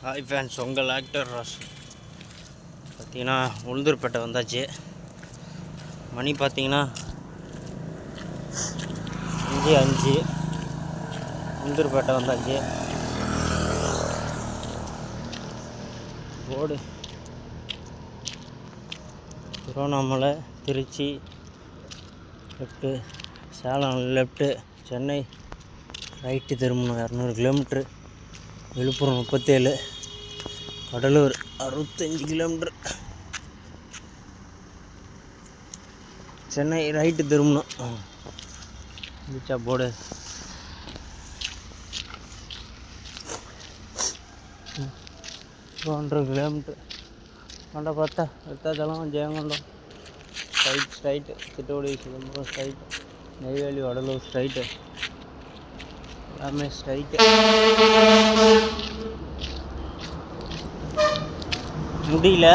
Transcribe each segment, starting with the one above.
Hi fans, உங்கள் actor Rasu. பார்த்தீங்கன்னா உளுந்தூர்பேட்டை வந்தாச்சு. மணி பார்த்தீங்கன்னா 5:05. உளுந்தூர்பேட்டை வந்தாச்சு. Board Tiruvannamalai, Trichy left, Salem left, Chennai right திரும்பணும் 200 kilometre, Viluppuram 37, Cuddalore 65 kilometre, Chennai right திரும்பணும். இருந்துச்சா போர்டு? $200 கிலோமீட்ரு. கொண்ட பார்த்தா Virudhachalam, Jayankondam straight, Tittakudi, Chidambaram straight, Neyveli, Vadalur straight, எல்லாமே ஸ்ட்ரைட்டு. முடியல,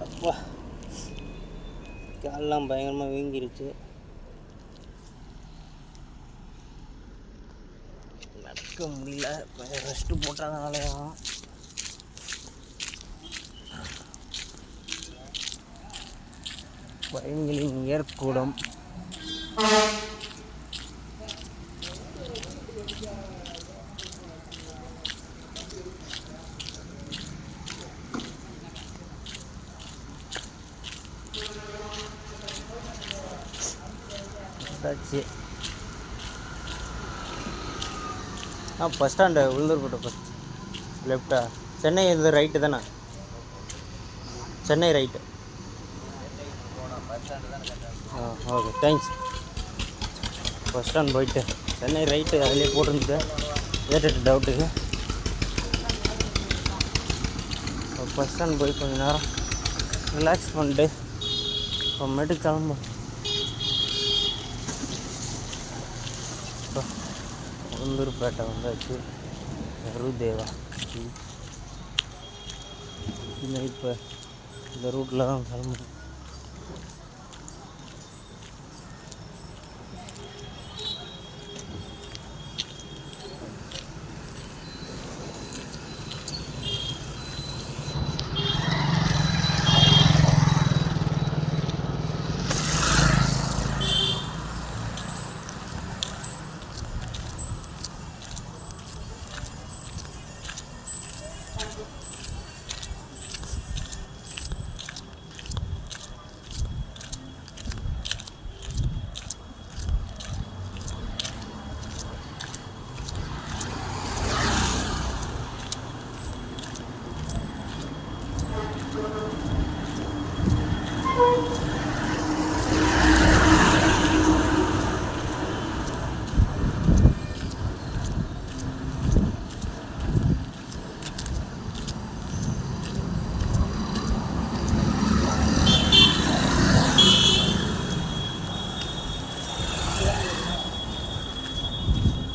அப்பா காலெலாம் பயங்கரமாக வீங்கிருச்சு. நடக்க முடியல, ரெஸ்ட்டு போட்டதுனாலையும். பயணிகளின் ஏற்கூடம் பஸ் ஸ்டாண்டு உளுந்தூர்பேட்டை பஸ் லெஃப்டா? சென்னை இது ரைட்டு தானே? Chennai right. Okay, thanks. Bus stand போயிட்டு சென்னை ரைட்டு அதிலே போட்டுருந்துட்டு ஏற்ற டவுட்டுக்கு பஸ் ஸ்டாண்ட் போய் கொஞ்சம் நேரம் ரிலாக்ஸ் பண்ணிட்டு அப்புறமேட்டு கிளம்பும். உளுந்தூர்பேட்டை வந்தாச்சு. நெருதேவா இப்போ இந்த ரூட்டில் தான் கிளம்பும்.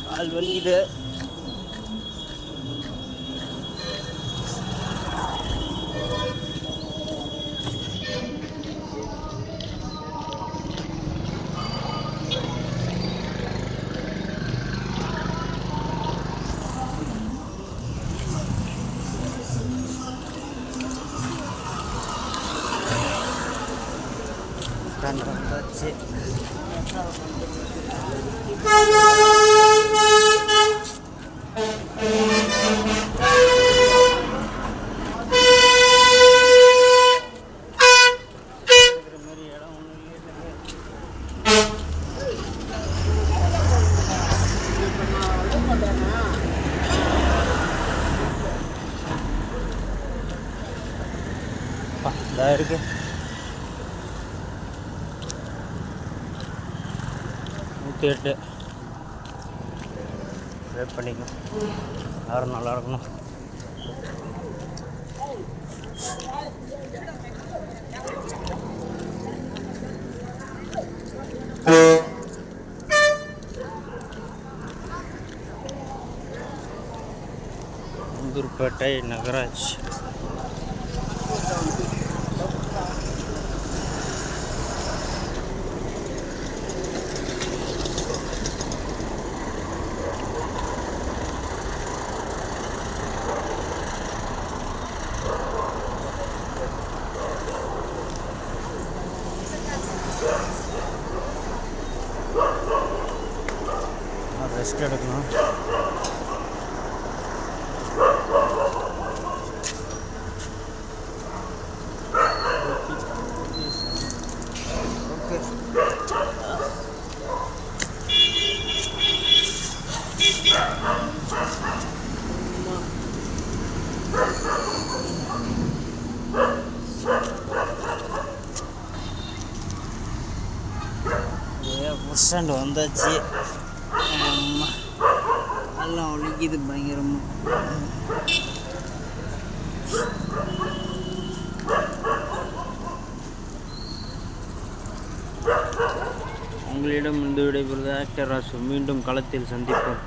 கால் வலிக்குது. வந்தாச்சு. இருக்கு 108. வெயிட் பண்ணிக்கணும், யாரும் நல்லா இருக்கணும். உளுந்தூர்பேட்டை நகராட்சி. ரெஸ்ட் எடுக்கணும். ஓகே, பஸ் ஸ்டாண்டு வந்தாச்சு. எல்லாம் ஒழிக்குது பயங்கரமாக. உங்களிடம் இருந்து விடைபெறுவது ஆக்டர் ராசு. மீண்டும் களத்தில் சந்திப்போம்.